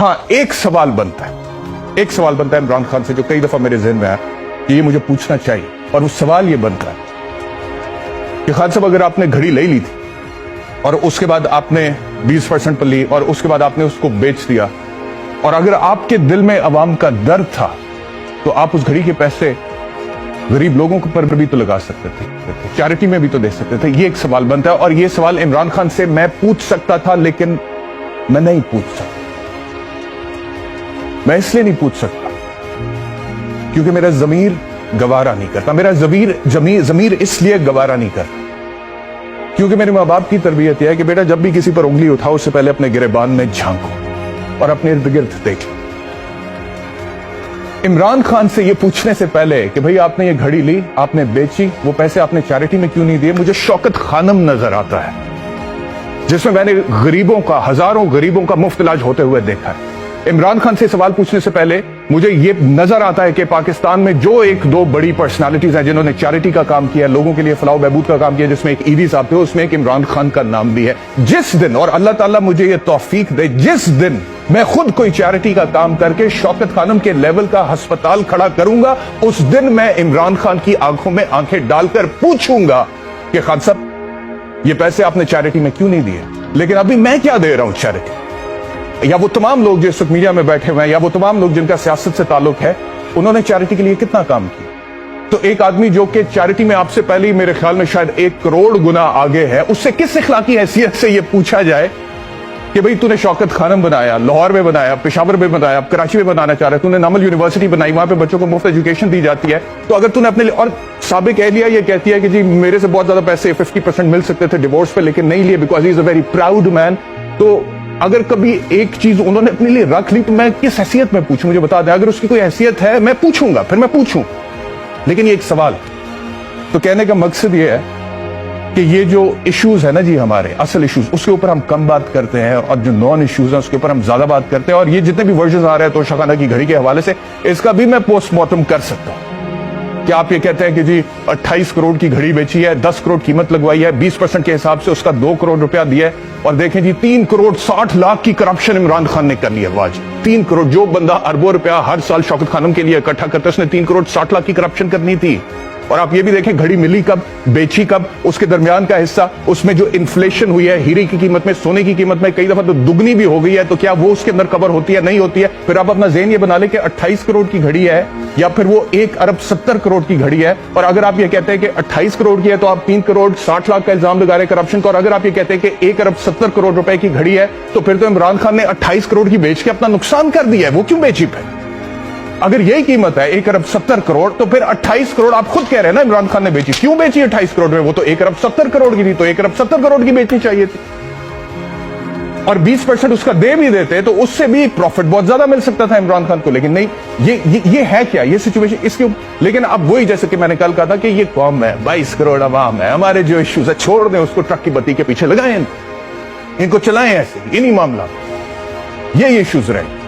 हाँ, एक सवाल बनता है इमरान खान से जो कई दफा मेरे ज़हन में आया कि ये मुझे पूछना चाहिए, और वो सवाल ये बनता है कि खान साहब अगर आपने घड़ी ले ली थी और उसके बाद आपने 20% पर ली और उसके बाद आपने उसको बेच दिया, और अगर आपके दिल में अवाम का दर्द था तो आप उस घड़ी के पैसे गरीब लोगों पर भी तो लगा सकते थे, चैरिटी में भी तो दे सकते थे। ये एक सवाल बनता है, और ये सवाल इमरान खान से मैं पूछ सकता था, लेकिन मैं नहीं पूछ सकता। मैं इसलिए नहीं पूछ सकता क्योंकि मेरा ज़मीर गवारा नहीं करता। मेरा ज़मीर इसलिए गवारा नहीं करता क्योंकि मेरे माँ बाप की तरबियत यह है कि बेटा जब भी किसी पर उंगली उठाओ उससे पहले अपने गिरेबान में झांको और अपने इर्द गिर्द देखो। इमरान खान से ये पूछने से पहले कि भाई आपने ये घड़ी ली, आपने बेची, वो पैसे आपने चैरिटी में क्यों नहीं दिए, मुझे शौकत खानम नजर आता है जिसमें मैंने गरीबों का, हजारों गरीबों का मुफ्त इलाज होते हुए देखा है। इमरान खान से सवाल पूछने से पहले मुझे ये नजर आता है कि पाकिस्तान में जो एक दो बड़ी पर्सनालिटीज हैं जिन्होंने चैरिटी का काम किया, लोगों के लिए फलाह बहबूद का काम किया, जिसमें एक ईदी साहब थे, उसमें एक इमरान खान का नाम भी है। जिस दिन, और अल्लाह ताला मुझे ये तौफीक दे, जिस दिन मैं खुद कोई चैरिटी का काम करके शौकत खानम के लेवल का अस्पताल खड़ा करूंगा, उस दिन मैं इमरान खान की आंखों में आंखें डालकर पूछूंगा कि खान साहब ये पैसे आपने चैरिटी में क्यों नहीं दिए। लेकिन अभी मैं क्या दे रहा हूं चैरिटी, या वो तमाम लोग जो इस वक्त मीडिया में बैठे हुए हैं, या वो तमाम लोग जिनका सियासत से ताल्लुक है, उन्होंने चैरिटी के लिए कितना काम किया। तो एक आदमी जो कि चैरिटी में आपसे पहले ही मेरे ख्याल में शायद 1 करोड़ गुना आगे है, उससे किस इखलाकी हैसियत से यह पूछा जाए कि भाई तूने शौकत खानम बनाया, लाहौर में बनाया, पेशावर में बनाया, कराची में बनाना चाह रहा है, तूने नामल यूनिवर्सिटी बनाई, वहां पे बच्चों को मुफ्त एजुकेशन दी जाती है, तो अगर तूने अपने लिए, और साबिक एहलिया ये कहती है कि जी मेरे से बहुत ज्यादा पैसे 50% मिल सकते थे डिवोर्स पे, लेकिन नहीं लिए because he is a very proud man. तो अगर कभी एक चीज उन्होंने अपने लिए रख ली तो मैं किस हैसियत में पूछूं, मुझे बता दें। अगर उसकी कोई हैसियत है मैं पूछूंगा, फिर मैं पूछूं, लेकिन ये एक सवाल। तो कहने का मकसद ये है कि ये जो इश्यूज है ना जी, हमारे असल इश्यूज, उसके ऊपर हम कम बात करते हैं, और जो नॉन इश्यूज हैं उसके ऊपर हम ज्यादा बात करते हैं। और ये जितने भी वर्जन आ रहे हैं तोशा खाना की घड़ी के हवाले से, इसका भी मैं पोस्टमार्टम कर सकता हूं कि आप ये कहते हैं कि जी 28 करोड़ की घड़ी बेची है, 10 करोड़ कीमत लगवाई है, 20% के हिसाब से उसका 2 करोड़ रुपया दिया है, और देखें जी 3 करोड़ 60 लाख की करप्शन इमरान खान ने कर ली है। वाज 3 करोड़, जो बंदा अरबों रुपया हर साल शौकत खानम के लिए इकट्ठा करता है, उसने 3 करोड़ 60 लाख की करप्शन करनी थी। और आप ये भी देखें घड़ी मिली कब, बेची कब, उसके दरमियान का हिस्सा, उसमें जो इन्फ्लेशन हुई है हीरे की कीमत में, सोने की कीमत में कई दफा तो दुगनी भी हो गई है, तो क्या वो उसके अंदर कवर होती है, नहीं होती है। फिर आप अपना ज़हन ये बना ले कि 28 करोड़ की घड़ी है या फिर वो 1 अरब 70 करोड़ की घड़ी है। और अगर आप ये कहते हैं कि 28 करोड़ की है तो आप 3 करोड़ 60 लाख का इल्जाम लगा रहे करप्शन का, और अगर आप ये कहते हैं कि 1 अरब 70 करोड़ रुपए की घड़ी है तो फिर तो इमरान खान ने 28 करोड़ की बेच के अपना नुकसान कर दिया है। वो क्यों बेची फिर? अगर यही कीमत है 1 अरब 70 करोड़, तो फिर 28 करोड़ आप खुद कह रहे हैं ना इमरान खान ने बेची, क्यों बेची 28 करोड़ में? वो तो 1 अरब 70 करोड़ की थी, तो 1 अरब 70 करोड़ की बेचनी चाहिए थी। और 20% उसका दे भी देते तो उससे भी प्रॉफिट बहुत ज्यादा मिल सकता था इमरान खान को, लेकिन नहीं। ये है क्या, ये सिचुएशन इसके। लेकिन अब वही, जैसे कि मैंने कल कहा था कि ये कौम है, 22 करोड़ अवाम है, हमारे जो इश्यूज है छोड़ दें उसको, ट्रक की बत्ती के पीछे लगाएं, इनको चलाएं ऐसे, इन्हीं मामला ये इश्यूज रहे।